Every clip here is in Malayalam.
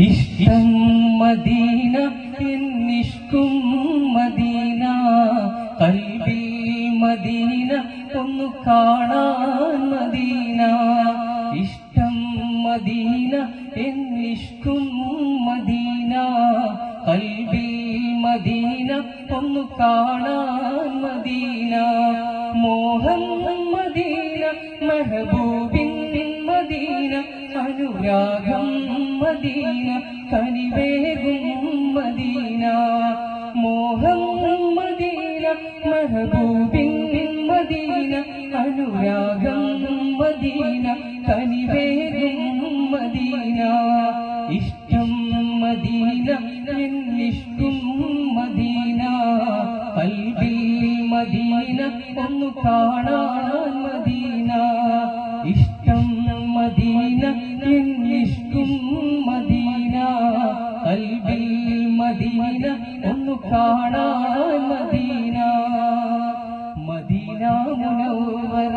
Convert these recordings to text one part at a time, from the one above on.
ഇഷ്ടം മദീന എന്നിഷ്കും മദീന കൽബിൽ മദീന ഒന്നു കാണാൻ മദീന ഇഷ്ടം മദീന എന്നിഷ്കും മദീന കൽബിൽ മദീന ഒന്നു കാണാൻ മദീന മോഹം മദീന മെഹബൂബിൻ മദീന അനുരാഗം മദീന കനിവേകും മദീന മോഹം മദീന മെഹബൂബിൻ മദീന അനുരാഗം മദീന കനിവേകും മദീന ഇഷ്ടം മദീന എന്നിഷ്കും മദീന കൽബിൽ മദീന ഒന്നു കാണാൻ മദീന ഇഷ്ടം മദീന എന്നിഷ്കും മദീന കൽബിൽ മദീന ഒന്നു കാണാൻ മദീന മദീന മുനവ്വറ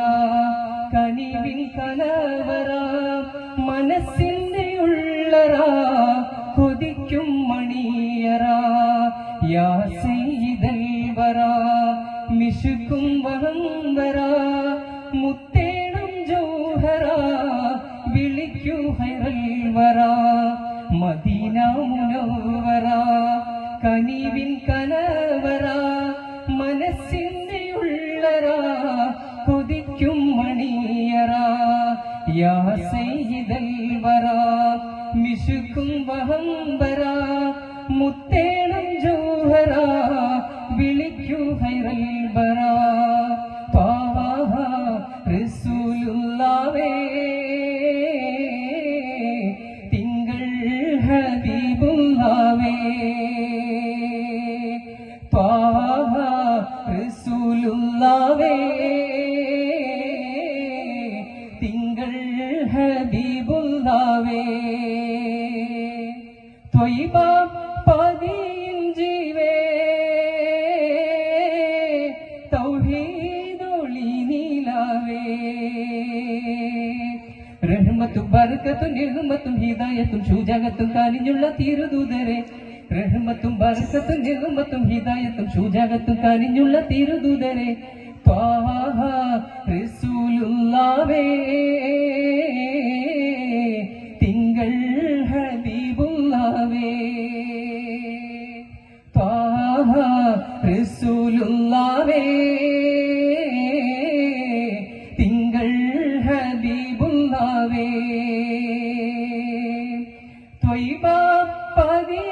കനിവിൻ കലവറ മനസ്സിന്റെ ഉള്ളറ കൊതിക്കും മണിയറ യാ സയ്യിദൽ വറ മിശുക്കും വഹംവറ മുത്തേടും ജോഹറ വിളിക്കൂ ഹൈറൽ വറ മദീന മുനവ്വറ കനിവിൻ കലവറ മനസ്സിന്റെ ഉള്ളറ കൊതിക്കും മണിയറ യാ സയ്യിദൽ വറ മിശുക്കും വഹംവറ മുത്തേടും ജോഹറ വിളിക്കൂ ഹൈറൽ വറ റസൂലുള്ളാഹേ തിങ്കൾ ഹബീബുള്ളാഹേ ത്വാഹ റസൂലുള്ളാഹേ തിങ്കൾ ഹബീബുള്ളാഹേ ത്വയ്ബ പതിയിൻ ജീവേ തൗഹീദൊളി നീലാവേ റഹ്മത്തും ബർക്കത്തും നിഅ്മത്തും ഹിദായത്തും ശുജാഅത്തും കാനിഞ്ഞുള്ള തിരുദൂതരെ റഹ്മത്തും ബർക്കത്തും നിഅ്മത്തും ഹിദായത്തും ശുജാഅത്തും കാനിഞ്ഞുള്ള തിരുദൂതരെ ത്വാഹ റസൂലുള്ളാഹേ തിങ്കൾ ഹബീബുള്ളാഹേ ത്വാഹ റസൂലുള്ളാഹേ തിങ്കൾ ഹബീബുള്ളാഹേ ത്വയ്ബ പതി